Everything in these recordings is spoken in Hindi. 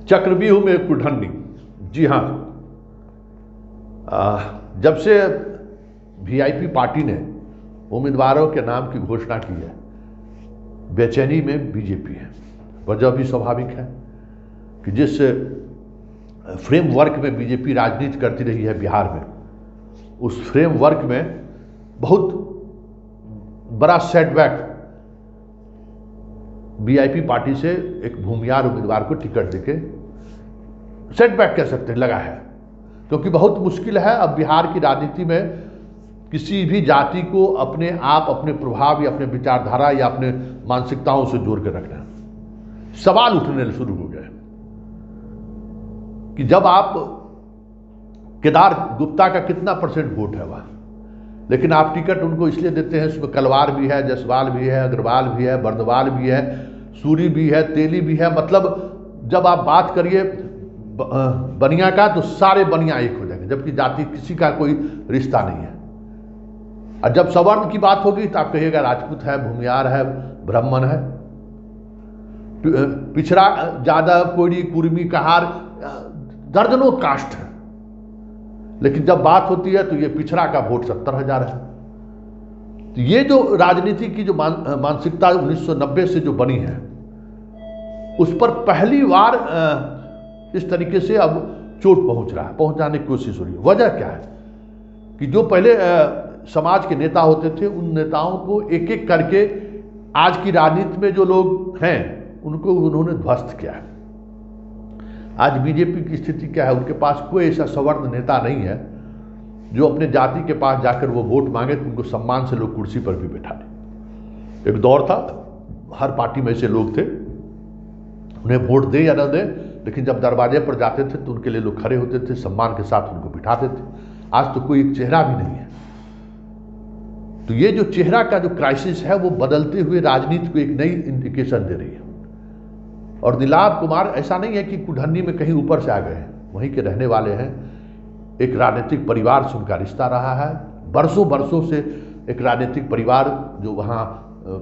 चक्रव्यूह में कुढ़न्नी। जी हाँ, जब से वीआईपी पार्टी ने उम्मीदवारों के नाम की घोषणा की है, बेचैनी में बीजेपी है। वजह भी स्वाभाविक है कि जिस फ्रेमवर्क में बीजेपी राजनीति करती रही है बिहार में, उस फ्रेमवर्क में बहुत बड़ा सेटबैक वीआईपी पार्टी से एक भूमियार उम्मीदवार को टिकट देके, सेटबैक कह सकते हैं, लगा है। क्योंकि बहुत मुश्किल है अब बिहार की राजनीति में किसी भी जाति को अपने आप, अपने प्रभाव या अपने विचारधारा या अपने मानसिकताओं से जोड़ कर रखना। सवाल उठने शुरू हो गए कि जब आप केदार गुप्ता का कितना % वोट है वहां, लेकिन आप टिकट उनको इसलिए देते हैं, उसमें कलवार भी है, जायसवाल भी है, अग्रवाल भी है, बर्दवाल भी है, सूरी भी है, तेली भी है। मतलब जब आप बात करिए बनिया का तो सारे बनिया एक हो जाएंगे, जबकि जाति किसी का कोई रिश्ता नहीं है। और जब सवर्ण की बात होगी तो आप कहिएगा राजपूत है, भूमियार है, ब्राह्मण है, पिछड़ा, जादव, कोयरी, कुर्मी, कहार, दर्जनों कास्ट है। लेकिन जब बात होती है तो ये पिछड़ा का वोट 70,000 है। तो ये जो राजनीति की जो मानसिकता 1990 से जो बनी है, उस पर पहली बार इस तरीके से अब चोट पहुंचाने की कोशिश हो रही है। वजह क्या है कि जो पहले समाज के नेता होते थे, उन नेताओं को एक एक करके आज की राजनीति में जो लोग हैं उनको उन्होंने ध्वस्त किया है। आज बीजेपी की स्थिति क्या है, उनके पास कोई ऐसा सवर्ण नेता नहीं है जो अपने जाति के पास जाकर वो वोट मांगे तो उनको सम्मान से लोग कुर्सी पर भी बैठा लें। एक दौर था, हर पार्टी में ऐसे लोग थे, उन्हें वोट दे या न दे, लेकिन जब दरवाजे पर जाते थे तो उनके लिए लोग खड़े होते थे, सम्मान के साथ उनको बिठाते थे। आज तो कोई एक चेहरा भी नहीं है। तो ये जो चेहरा का जो क्राइसिस है वो बदलते हुए राजनीति को एक नई इंडिकेशन दे रही है। और नीलाभ कुमार ऐसा नहीं है कि कुढ़न्नी में कहीं ऊपर से आ गए हैं, वहीं के रहने वाले हैं। एक राजनीतिक परिवार से उनका रिश्ता रहा है, बरसों बरसों से एक राजनीतिक परिवार जो वहाँ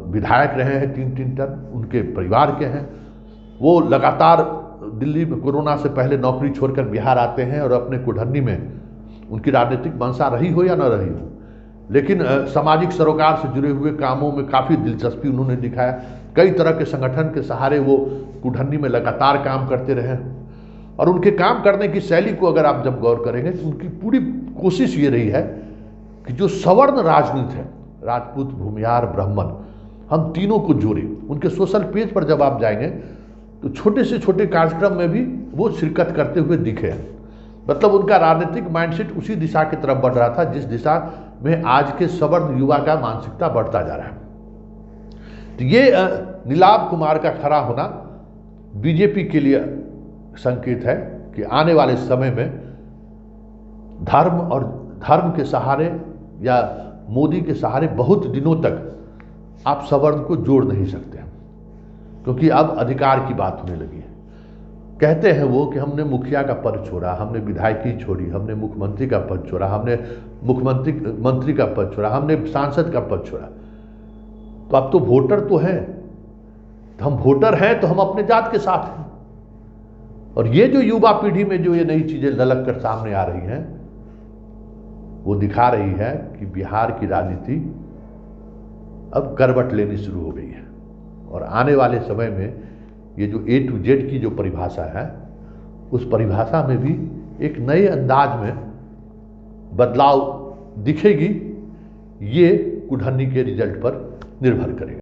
विधायक रहे हैं 3 टर्म, उनके परिवार के हैं। वो लगातार दिल्ली में कोरोना से पहले नौकरी छोड़कर बिहार आते हैं और अपने कुढ़न्नी में उनकी राजनीतिक मंशा रही हो या न रही हो, लेकिन सामाजिक सरोकार से जुड़े हुए कामों में काफ़ी दिलचस्पी उन्होंने दिखाया। कई तरह के संगठन के सहारे वो कुढ़न्नी में लगातार काम करते रहे। और उनके काम करने की शैली को अगर आप जब गौर करेंगे तो उनकी पूरी कोशिश ये रही है कि जो सवर्ण राजनीति है, राजपूत, भूमियार, ब्राह्मण, हम तीनों को जोड़े। उनके सोशल पेज पर जब आप जाएंगे तो छोटे से छोटे कार्यक्रम में भी वो शिरकत करते हुए दिखे। मतलब उनका राजनीतिक माइंडसेट उसी दिशा की तरफ बढ़ रहा था जिस दिशा में आज के सवर्ण युवा का मानसिकता बढ़ता जा रहा है। तो ये नीलाभ कुमार का खड़ा होना बीजेपी के लिए संकेत है कि आने वाले समय में धर्म के सहारे या मोदी के सहारे बहुत दिनों तक आप सवर्ण को जोड़ नहीं सकते, क्योंकि अब अधिकार की बात होने लगी है। कहते हैं वो कि हमने मुखिया का पद छोड़ा, हमने विधायकी छोड़ी, हमने मुख्यमंत्री का पद छोड़ा, हमने मंत्री का पद छोड़ा, हमने सांसद का पद छोड़ा। तो अब तो वोटर तो हैं, तो हम वोटर हैं तो हम अपने जात के साथ हैं। और ये जो युवा पीढ़ी में जो ये नई चीजें ललक कर सामने आ रही हैं, वो दिखा रही है कि बिहार की राजनीति अब करवट लेनी शुरू हो गई है। और आने वाले समय में ये जो A to Z की जो परिभाषा है, उस परिभाषा में भी एक नए अंदाज में बदलाव दिखेगी। ये कुढ़न्नी के रिजल्ट पर निर्भर करेगा।